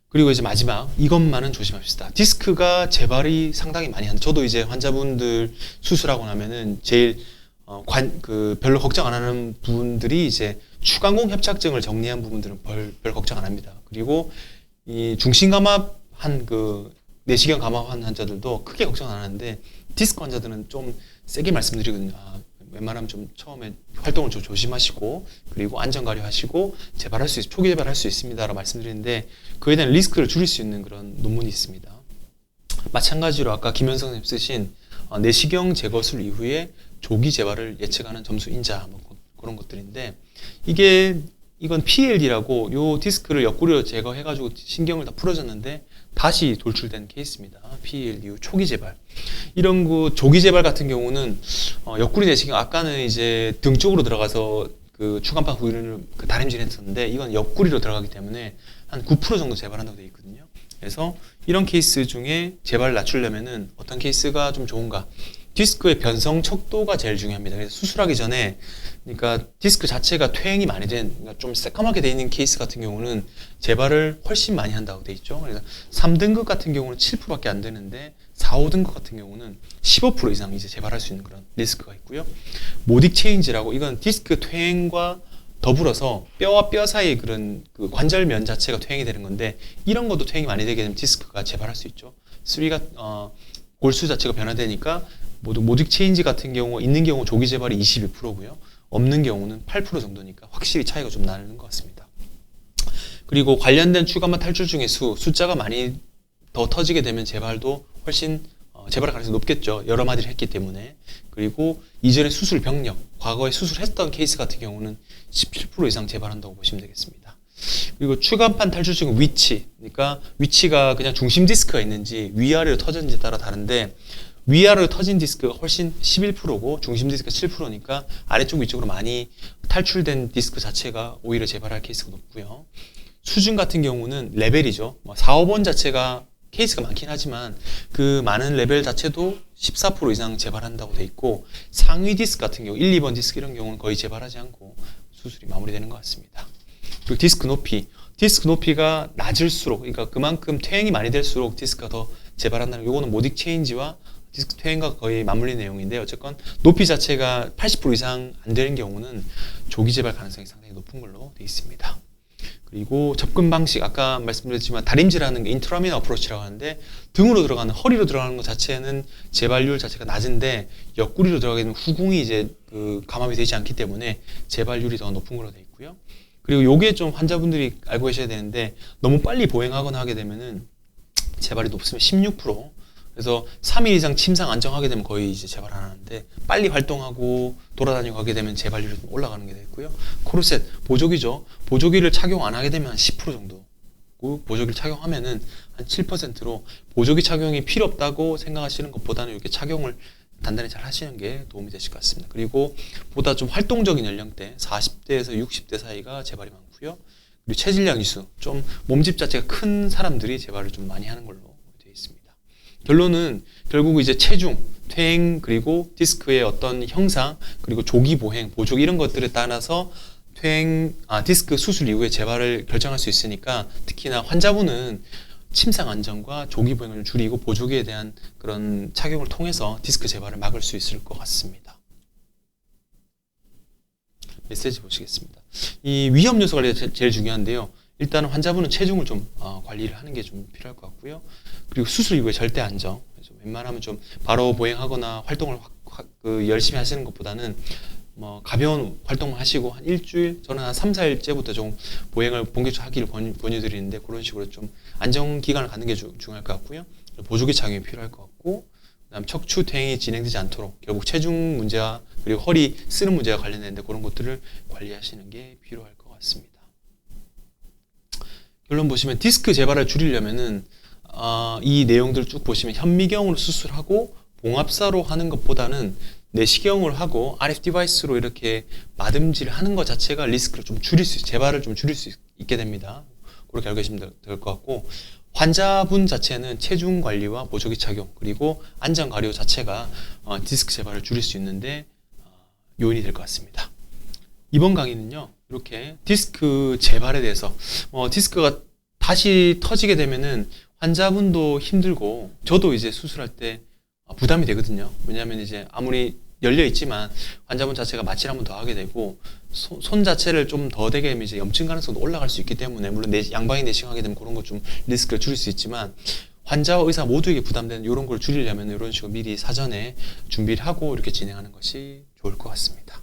그리고 이제 마지막 이것만은 조심합시다. 디스크가 재발이 상당히 많이 한다. 저도 이제 환자분들 수술하고 나면은 제일 별로 걱정 안 하는 부분들이 이제 추간공 협착증을 정리한 부분들은 별 걱정 안 합니다. 그리고 이 중심감압한 내시경 감압한 환자들도 크게 걱정 안 하는데 디스크 환자들은 좀 세게 말씀드리거든요. 웬만하면 좀 처음에 활동을 좀 조심하시고 그리고 안전 관리하시고 초기 재발할 수 있습니다라고 말씀드리는데 그에 대한 리스크를 줄일 수 있는 그런 논문이 있습니다. 마찬가지로 아까 김현성 선생님 쓰신 내시경 제거술 이후에 조기 재발을 예측하는 점수 인자 그런 것들인데 이건 PLD라고 요 디스크를 옆구리로 제거해가지고 신경을 다 풀어줬는데 다시 돌출된 케이스입니다. PLD 후 초기 재발. 이런 조기 재발 같은 경우는 옆구리 내시경 아까는 이제 등 쪽으로 들어가서 추간판 부위를 다림질했었는데 이건 옆구리로 들어가기 때문에 한 9% 정도 재발한다고 되어 있거든요. 그래서 이런 케이스 중에 재발을 낮추려면은 어떤 케이스가 좀 좋은가? 디스크의 변성 척도가 제일 중요합니다. 그래서 수술하기 전에 그러니까 디스크 자체가 퇴행이 많이 그러니까 좀 새까맣게 돼 있는 케이스 같은 경우는 재발을 훨씬 많이 한다고 돼 있죠. 그래서 3등급 같은 경우는 7%밖에 안 되는데 4, 5등급 같은 경우는 15% 이상 이제 재발할 수 있는 그런 리스크가 있고요. 모딕 체인지라고 이건 디스크 퇴행과 더불어서 뼈와 뼈 사이의 그런 관절면 자체가 퇴행이 되는 건데 이런 것도 퇴행이 많이 되게 되면 디스크가 재발할 수 있죠. 골수 자체가 변화되니까 모딕 체인지 같은 경우 있는 경우 조기 재발이 21%고요. 없는 경우는 8% 정도니까 확실히 차이가 좀 나는 것 같습니다. 그리고 관련된 추간판 탈출 중의 숫자가 많이 더 터지게 되면 재발도 훨씬 재발 가능성이 높겠죠. 여러 마디를 했기 때문에. 그리고 이전에 수술 병력, 과거에 수술했던 케이스 같은 경우는 17% 이상 재발한다고 보시면 되겠습니다. 그리고 추간판 탈출증 위치, 그러니까 위치가 그냥 중심 디스크가 있는지 위아래로 터졌는지에 따라 다른데 위아래로 터진 디스크가 훨씬 11%고 중심 디스크가 7%니까 아래쪽 위쪽으로 많이 탈출된 디스크 자체가 오히려 재발할 케이스가 높고요. 수준 같은 경우는 레벨이죠. 4, 5번 자체가 케이스가 많긴 하지만 그 많은 레벨 자체도 14% 이상 재발한다고 돼 있고 상위 디스크 같은 경우 1, 2번 디스크 이런 경우는 거의 재발하지 않고 수술이 마무리되는 것 같습니다. 그리고 디스크 높이가 낮을수록 그러니까 그만큼 퇴행이 많이 될수록 디스크가 더 재발한다는 요거는 모딕 체인지와 디스크 퇴행과 거의 맞물린 내용인데 어쨌건 높이 자체가 80% 이상 안 되는 경우는 조기 재발 가능성이 상당히 높은 걸로 되어 있습니다. 그리고 접근 방식 아까 말씀드렸지만 다림질하는 게 인트라미너 어프로치라고 하는데 등으로 들어가는 허리로 들어가는 것 자체는 재발률 자체가 낮은데 옆구리로 들어가게 되면 후궁이 이제 감압이 되지 않기 때문에 재발률이 더 높은 걸로 되어 있고요. 그리고 요게 좀 환자분들이 알고 계셔야 되는데 너무 빨리 보행하거나 하게 되면은 재발이 높으면 16%. 그래서 3일 이상 침상 안정하게 되면 거의 이제 재발 안 하는데 빨리 활동하고 돌아다니고 하게 되면 재발률이 좀 올라가는 게 되고요. 코르셋, 보조기죠. 보조기를 착용 안 하게 되면 한 10% 정도. 보조기를 착용하면은 한 7%로 보조기 착용이 필요 없다고 생각하시는 것보다는 이렇게 착용을 단단히 잘 하시는 게 도움이 되실 것 같습니다. 그리고 보다 좀 활동적인 연령대 40대에서 60대 사이가 재발이 많고요. 그리고 체질량 이수, 좀 몸집 자체가 큰 사람들이 재발을 좀 많이 하는 걸로 되어 있습니다. 결론은 결국 이제 체중, 퇴행, 그리고 디스크의 어떤 형상, 그리고 조기 보행, 보조기 이런 것들에 따라서 디스크 수술 이후에 재발을 결정할 수 있으니까 특히나 환자분은 침상 안정과 조기 보행을 줄이고 보조기에 대한 그런 착용을 통해서 디스크 재발을 막을 수 있을 것 같습니다. 메시지 보시겠습니다. 이 위험 요소 관리가 제일 중요한데요. 일단은 환자분은 체중을 좀 관리를 하는 게 좀 필요할 것 같고요. 그리고 수술 이후에 절대 안정. 웬만하면 좀 바로 보행하거나 활동을 열심히 하시는 것보다는 가벼운 활동을 하시고 한 일주일, 저는 한 3, 4일째부터 좀 보행을 본격적으로 하기를 권유드리는데 그런 식으로 좀 안정 기간을 갖는 게 중요할 것 같고요. 보조기 착용이 필요할 것 같고 그다음 척추 퇴행이 진행되지 않도록 결국 체중 문제와 그리고 허리 쓰는 문제와 관련된데 그런 것들을 관리하시는 게 필요할 것 같습니다. 결론 보시면 디스크 재발을 줄이려면은 이 내용들 쭉 보시면 현미경으로 수술하고 봉합사로 하는 것보다는 내시경을 하고 RF 디바이스로 이렇게 마듬질을 하는 것 자체가 리스크를 좀 재발을 좀 줄일 수 있게 됩니다. 그렇게 알고 계시면 될 것 같고 환자분 자체는 체중 관리와 보조기 착용 그리고 안전 가료 자체가 디스크 재발을 줄일 수 있는데 요인이 될 것 같습니다. 이번 강의는요 이렇게 디스크 재발에 대해서 디스크가 다시 터지게 되면은 환자분도 힘들고 저도 이제 수술할 때 부담이 되거든요. 왜냐하면 이제 아무리 열려 있지만 환자분 자체가 마취를 한 번 더 하게 되고 손 자체를 좀 더 되게 되면 이제 염증 가능성도 올라갈 수 있기 때문에 물론 양방이 내시경하게 되면 그런 거 좀 리스크를 줄일 수 있지만 환자와 의사 모두에게 부담되는 이런 걸 줄이려면 이런 식으로 미리 사전에 준비를 하고 이렇게 진행하는 것이 좋을 것 같습니다.